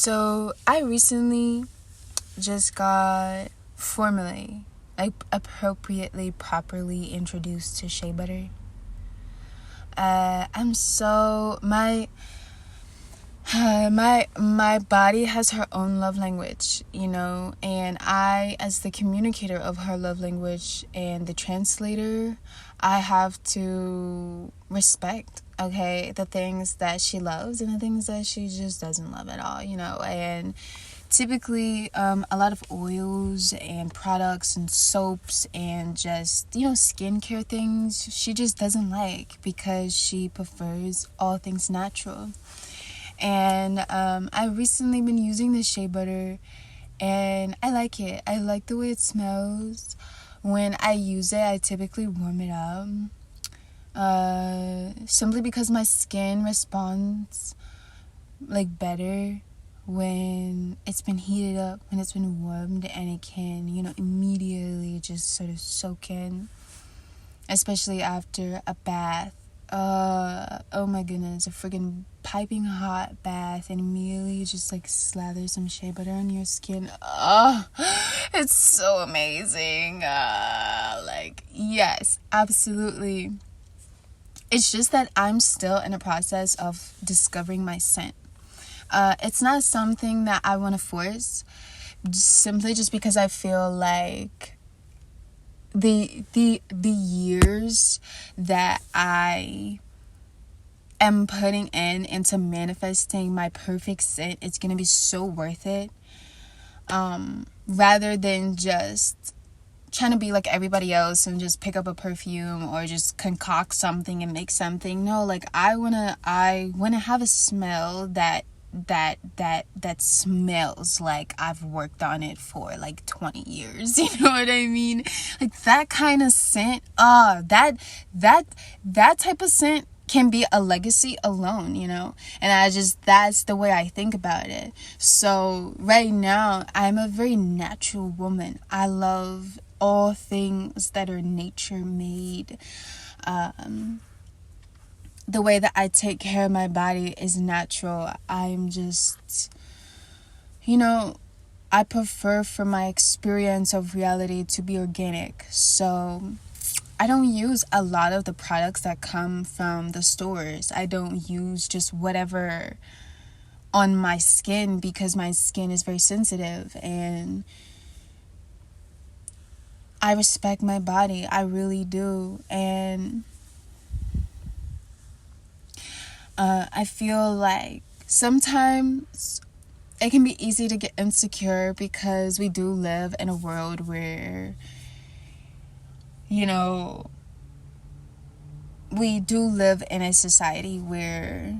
So I recently just got formally, like appropriately, properly introduced to shea butter. I'm so my body has her own love language, and I, as the communicator of her love language and the translator, I have to respect, the things that she loves and the things that she just doesn't love at all, and typically a lot of oils and products and soaps and just skincare things she just doesn't like, because she prefers all things natural. And I've recently been using this shea butter, and I like it. I like the way it smells. When I use it, I typically warm it up, simply because my skin responds better when it's been heated up, when it's been warmed, and it can immediately just sort of soak in, especially after a bath. Oh my goodness, a friggin' piping hot bath, and immediately just slather some shea butter on your skin. It's so amazing. Yes, absolutely. It's just that I'm still in a process of discovering my scent. It's not something that I want to force, simply just because I feel like the years that I am putting into manifesting my perfect scent, it's gonna be so worth it, rather than just trying to be like everybody else and just pick up a perfume or just concoct something and make something. No, I wanna have a smell that smells like I've worked on it for 20 years. You know what I mean? That kind of scent. That type of scent can be a legacy alone, and that's the way I think about it. So right now, I'm a very natural woman. I love all things that are nature made. The way that I take care of my body is natural. I'm just, I prefer for my experience of reality to be organic. So I don't use a lot of the products that come from the stores. I don't use just whatever on my skin, because my skin is very sensitive, and I respect my body. I really do. And I feel like sometimes it can be easy to get insecure, because we do live in a world where, we do live in a society where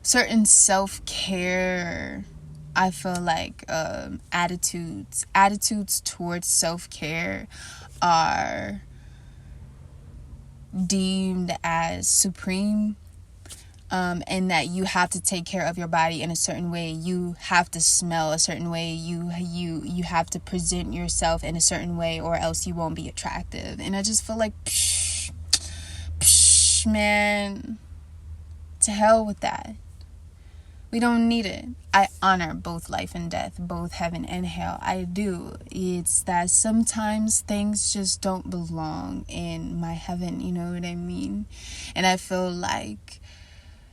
certain self-care, I feel like attitudes towards self-care are deemed as supreme, and that you have to take care of your body in a certain way. You have to smell a certain way. You have to present yourself in a certain way, or else you won't be attractive. And I just feel like, man, to hell with that. We don't need it. I honor both life and death, both heaven and hell. I do. It's that sometimes things just don't belong in my heaven, you know what I mean? And I feel like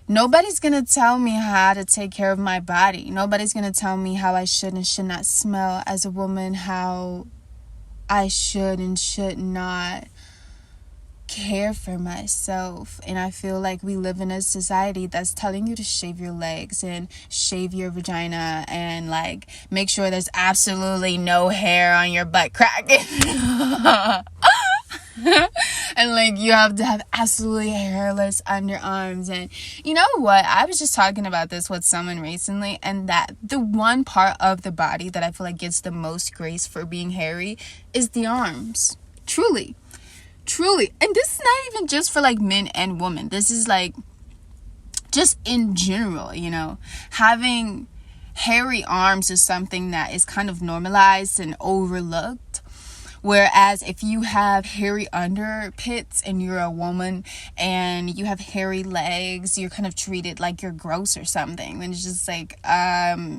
nobody's gonna tell me how to take care of my body. Nobody's gonna tell me how I should and should not smell as a woman, how I should and should not care for myself. And I feel like we live in a society that's telling you to shave your legs and shave your vagina and make sure there's absolutely no hair on your butt crack. And you have to have absolutely hairless underarms. And you know what? I was just talking about this with someone recently, and that the one part of the body that I feel like gets the most grace for being hairy is the arms. Truly. And this is not even just for men and women. This is just in general, having hairy arms is something that is kind of normalized and overlooked, Whereas if you have hairy underpits and you're a woman and you have hairy legs, you're kind of treated like you're gross or something. And it's just like,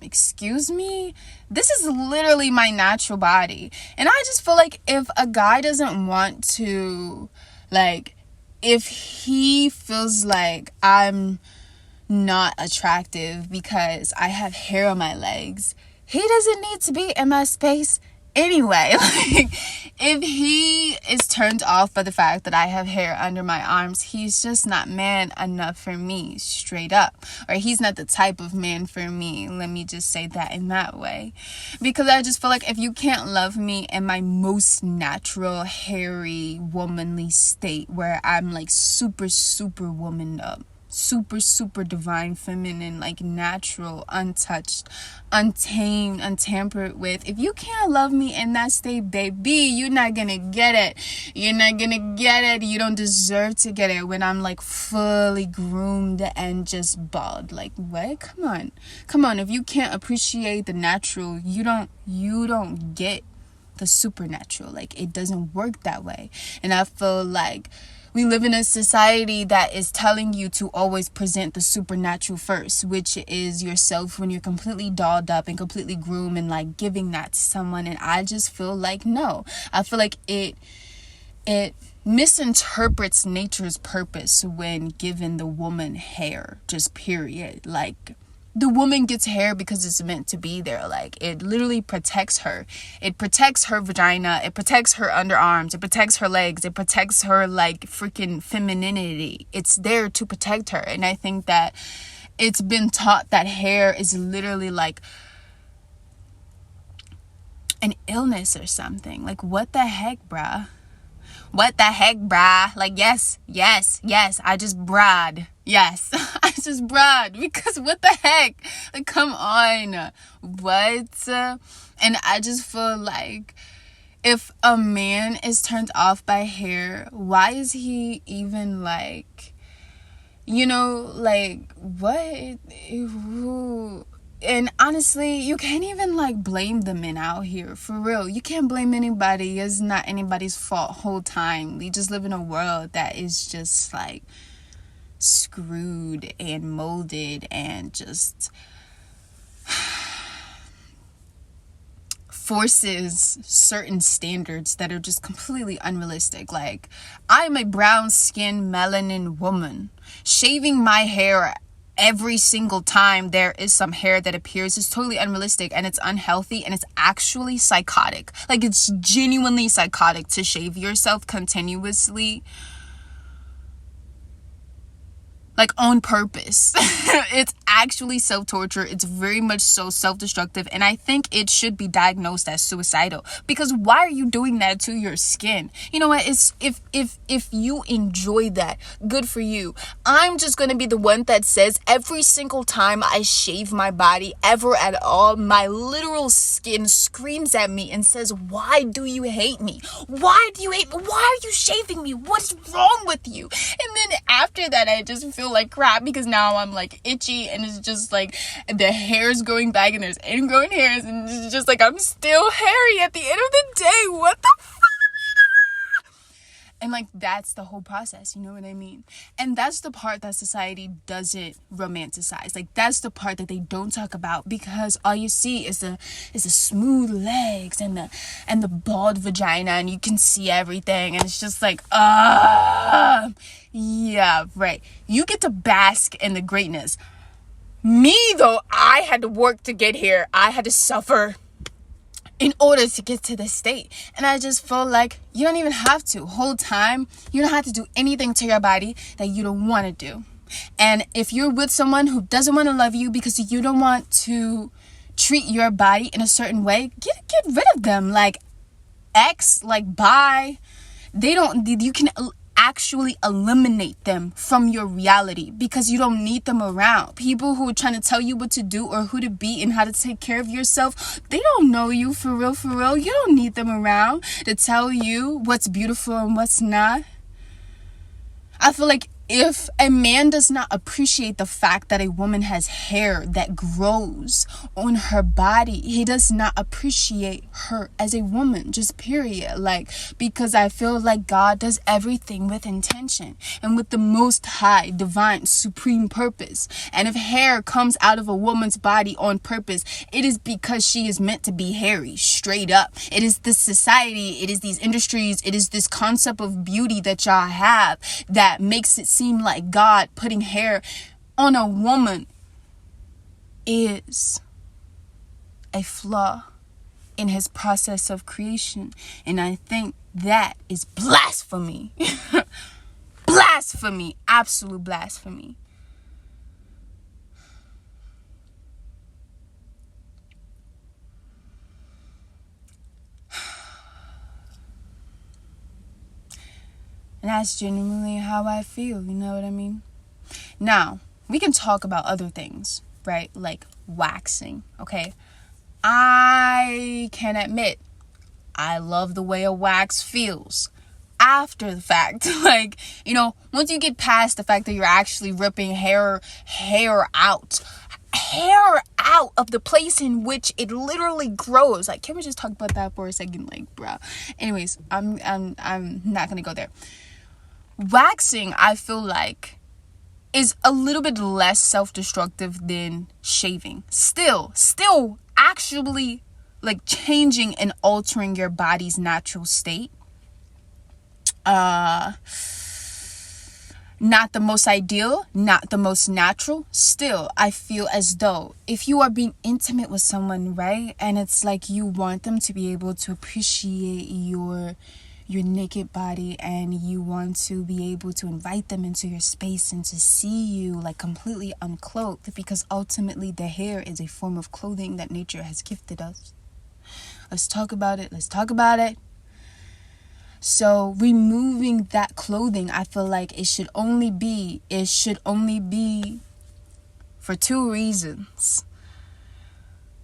excuse me? This is literally my natural body. And I just feel like if a guy doesn't want to, like, if he feels like I'm not attractive because I have hair on my legs, he doesn't need to be in my space anyway. Like, if he is turned off by the fact that I have hair under my arms, he's just not man enough for me, straight up. Or he's not the type of man for me. Let me just say that in that way. Because I just feel like if you can't love me in my most natural, hairy, womanly state, where I'm like super, super womaned up, super divine feminine, like natural, untouched, untamed, untampered with, if you can't love me in that state, baby, you're not gonna get it. You don't deserve to get it when I'm like fully groomed and just bald. Like, what? Come on. If you can't appreciate the natural, you don't get the supernatural. Like, it doesn't work that way. And I feel like we live in a society that is telling you to always present the supernatural first, which is yourself when you're completely dolled up and completely groomed, and like giving that to someone. And I just feel like, no, I feel like it misinterprets nature's purpose when giving the woman hair, just period. Like, the woman gets hair because it's meant to be there. Like, it literally protects her. It protects her vagina. It protects her underarms. It protects her legs. It protects her, like, freaking femininity. It's there to protect her. And I think that it's been taught that hair is literally like an illness or something. Like, what the heck, bruh? Like, yes, I just brad. Yes, I just brad, because what the heck? Like, come on. What? And I just feel like if a man is turned off by hair, why is he even like, like, what? Ew. And honestly, you can't even like blame the men out here, for real. You can't blame anybody. It's not anybody's fault whole time. We just live in a world that is just like screwed and molded and just forces certain standards that are just completely unrealistic. Like, I'm a brown-skinned melanin woman. Shaving my hair every single time there is some hair that appears is totally unrealistic, and it's unhealthy, and it's actually psychotic. Like, it's genuinely psychotic to shave yourself continuously, like, on purpose. It's actually self-torture. It's very much so self-destructive, and I think it should be diagnosed as suicidal. Because why are you doing that to your skin? You know what? It's if you enjoy that, good for you. I'm just gonna be the one that says every single time I shave my body ever at all, my literal skin screams at me and says, "Why do you hate me? Why do you hate me? Why are you shaving me? What's wrong with you?" And then after that, I just feel like crap, because now I'm like itchy, and it's just like the hair's growing back, and there's ingrowing hairs, and it's just like I'm still hairy at the end of the day. What the fuck? And like, that's the whole process, you know what I mean? And that's the part that society doesn't romanticize. Like, that's the part that they don't talk about, because all you see is the smooth legs and the bald vagina, and you can see everything, and it's just like, yeah, right. You get to bask in the greatness. Me, though, I had to work to get here. I had to suffer in order to get to this state. And I just feel like you don't even have to. Whole time, you don't have to do anything to your body that you don't want to do. And if you're with someone who doesn't want to love you because you don't want to treat your body in a certain way, get rid of them. Like, bye. You can actually eliminate them from your reality, because you don't need them around. People who are trying to tell you what to do or who to be and how to take care of yourself, they don't know you for real. You don't need them around to tell you what's beautiful and what's not. I feel like If a man does not appreciate the fact that a woman has hair that grows on her body, he does not appreciate her as a woman, just period. Like, because I feel like God does everything with intention and with the most high, divine, supreme purpose. And if hair comes out of a woman's body on purpose, it is because she is meant to be hairy, straight up. It is this society, it is these industries, it is this concept of beauty that y'all have that makes it seem like God putting hair on a woman is a flaw in his process of creation. And I think that is blasphemy. Blasphemy. Absolute blasphemy. And that's genuinely how I feel, you know what I mean? Now, we can talk about other things, right? Like waxing, okay? I can admit, I love the way a wax feels after the fact. Like, you know, once you get past the fact that you're actually ripping hair out of the place in which it literally grows. Like, can we just talk about that for a second? Like, bro. Anyways, I'm not gonna go there. Waxing, I feel like, is a little bit less self-destructive than shaving. Still actually like changing and altering your body's natural state. Not the most ideal, not the most natural. Still, I feel as though if you are being intimate with someone, right, and it's like you want them to be able to appreciate your naked body, and you want to be able to invite them into your space and to see you like completely unclothed, because ultimately the hair is a form of clothing that nature has gifted us. Let's talk about it. So removing that clothing, I feel like it should only be for two reasons.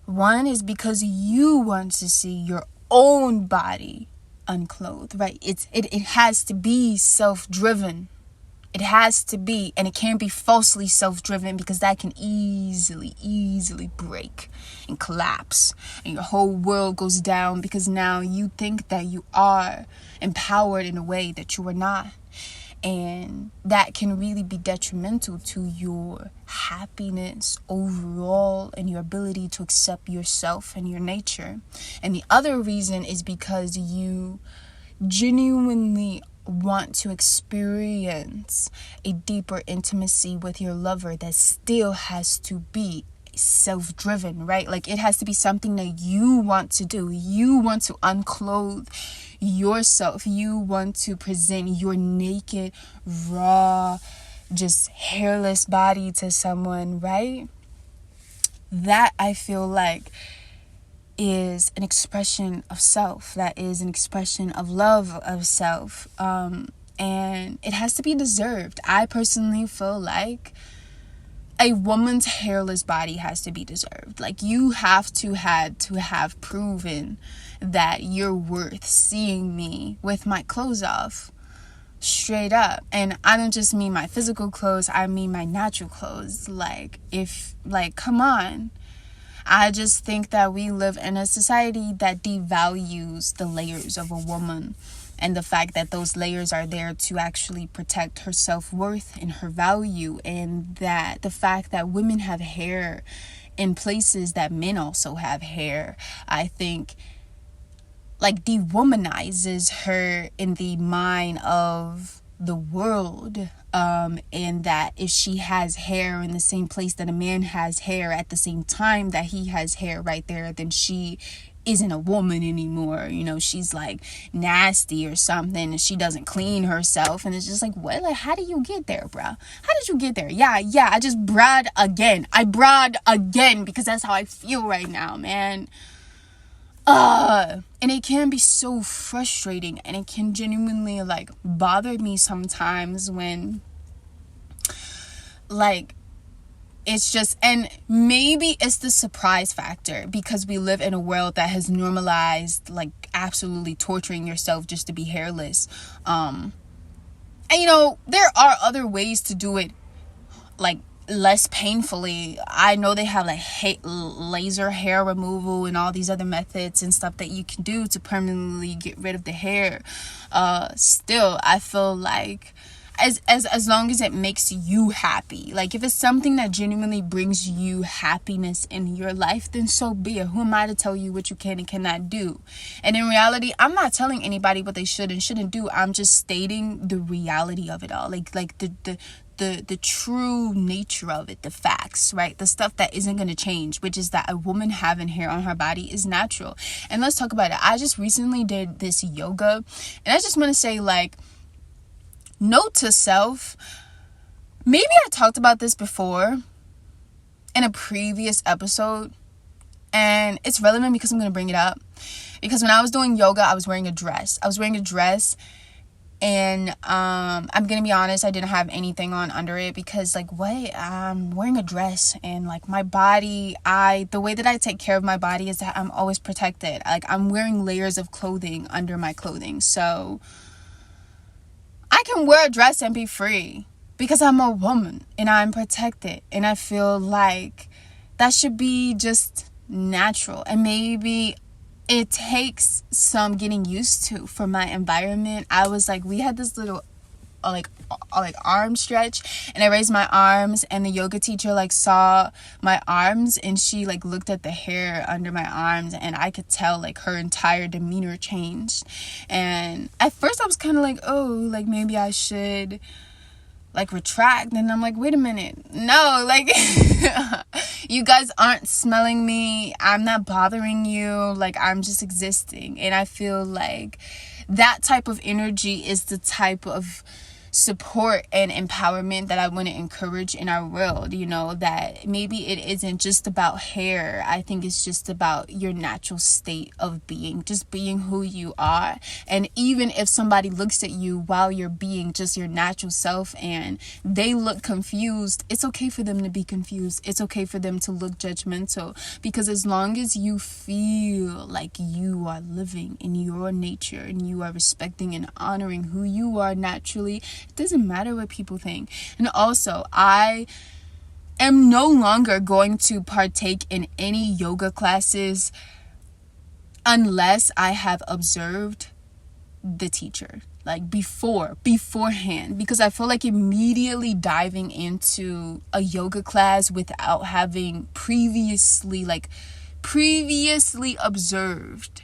One is because you want to see your own body unclothed, right? It has to be self-driven. It has to be, and it can't be falsely self-driven, because that can easily break and collapse, and your whole world goes down because now you think that you are empowered in a way that you are not. And that can really be detrimental to your happiness overall and your ability to accept yourself and your nature. And the other reason is because you genuinely want to experience a deeper intimacy with your lover that still has to be self-driven, right? Like, it has to be something that you want to do. You want to unclothe yourself. You want to present your naked, raw, just hairless body to someone, right? That, I feel like, is an expression of self. That is an expression of love of self. And it has to be deserved. I personally feel like a woman's hairless body has to be deserved. Like, you have to have proven that you're worth seeing me with my clothes off, straight up. And I don't just mean my physical clothes, I mean my natural clothes. Come on. I just think that we live in a society that devalues the layers of a woman, and the fact that those layers are there to actually protect her self-worth and her value, and that the fact that women have hair in places that men also have hair, I think, like, dewomanizes her in the mind of the world. And that if she has hair in the same place that a man has hair at the same time that he has hair right there, then she isn't a woman anymore. You know, she's like nasty or something, and she doesn't clean herself. And it's just like, what? Like, how do you get there, bro? How did you get there? Yeah, I just brad again. I brad again because that's how I feel right now, man. And it can be so frustrating, and it can genuinely like bother me sometimes when, like, it's just, and maybe it's the surprise factor because we live in a world that has normalized like absolutely torturing yourself just to be hairless. And And there are other ways to do it, like less painfully. I know they have like laser hair removal and all these other methods and stuff that you can do to permanently get rid of the hair. Still, I feel like as long as it makes you happy, like if it's something that genuinely brings you happiness in your life, then so be it. Who am I to tell you what you can and cannot do? And in reality, I'm not telling anybody what they should and shouldn't do. I'm just stating the reality of it all, like the true nature of it, the facts, right? The stuff that isn't going to change, which is that a woman having hair on her body is natural. And let's talk about it. I just recently did this yoga, and I just want to say, like, note to self, maybe I talked about this before in a previous episode, and it's relevant because I'm going to bring it up. Because when I was doing yoga, I was wearing a dress. And I'm gonna be honest, I didn't have anything on under it because, like, what? I'm wearing a dress, and like my body, the way that I take care of my body is that I'm always protected. Like, I'm wearing layers of clothing under my clothing, so I can wear a dress and be free because I'm a woman and I'm protected, and I feel like that should be just natural. And maybe it takes some getting used to for my environment. I was like, we had this little like arm stretch, and I raised my arms, and the yoga teacher like saw my arms, and she like looked at the hair under my arms, and I could tell like her entire demeanor changed. And at first I was kind of like, oh, like maybe I should like retract. And I'm like, wait a minute, no, like you guys aren't smelling me, I'm not bothering you, like I'm just existing. And I feel like that type of energy is the type of support and empowerment that I want to encourage in our world. That maybe it isn't just about hair. I think it's just about your natural state of being, just being who you are. And even if somebody looks at you while you're being just your natural self and they look confused, it's okay for them to be confused. It's okay for them to look judgmental, because as long as you feel like you are living in your nature and you are respecting and honoring who you are naturally, it doesn't matter what people think. And also, I am no longer going to partake in any yoga classes unless I have observed the teacher, like beforehand, because I feel like immediately diving into a yoga class without having previously observed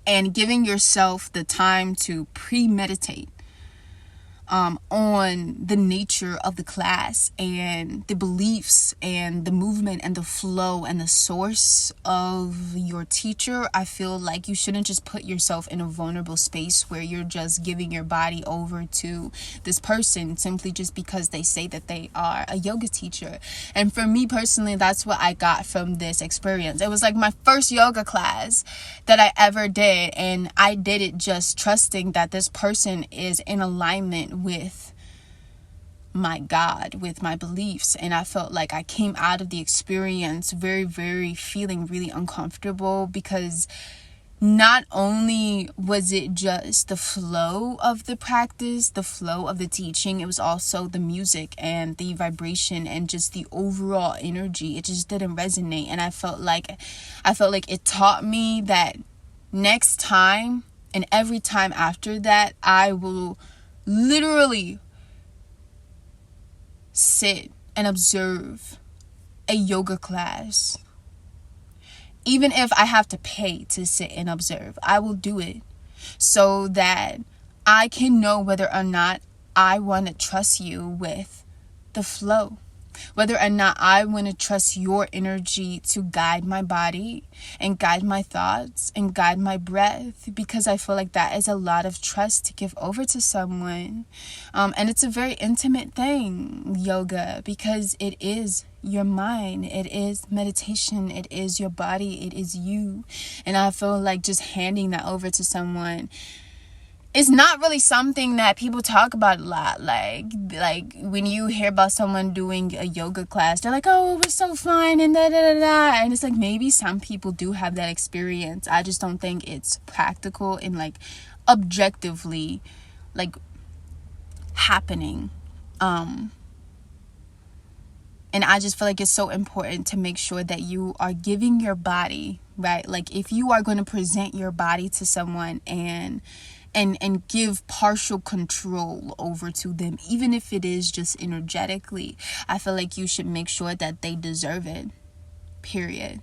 and giving yourself the time to premeditate on the nature of the class and the beliefs and the movement and the flow and the source of your teacher, I feel like you shouldn't just put yourself in a vulnerable space where you're just giving your body over to this person simply just because they say that they are a yoga teacher. And for me personally, that's what I got from this experience. It was like my first yoga class that I ever did, and I did it just trusting that this person is in alignment with my God, with my beliefs. And I felt like I came out of the experience very, very feeling really uncomfortable, because not only was it just the flow of the practice, the flow of the teaching, it was also the music and the vibration and just the overall energy. It just didn't resonate. And I felt like it taught me that next time and every time after that, I will literally sit and observe a yoga class. Even if I have to pay to sit and observe, I will do it so that I can know whether or not I want to trust you with the flow. Whether or not I want to trust your energy to guide my body and guide my thoughts and guide my breath, because I feel like that is a lot of trust to give over to someone. And it's a very intimate thing, yoga, because it is your mind, it is meditation, it is your body, it is you. And I feel like just handing that over to someone, it's not really something that people talk about a lot. Like when you hear about someone doing a yoga class, they're like, oh, it was so fun and da da da da. And it's like, maybe some people do have that experience. I just don't think it's practical and like objectively like happening. And I just feel like it's so important to make sure that you are giving your body, right? Like if you are going to present your body to someone and give partial control over to them, even if it is just energetically, I feel like you should make sure that they deserve it. Period.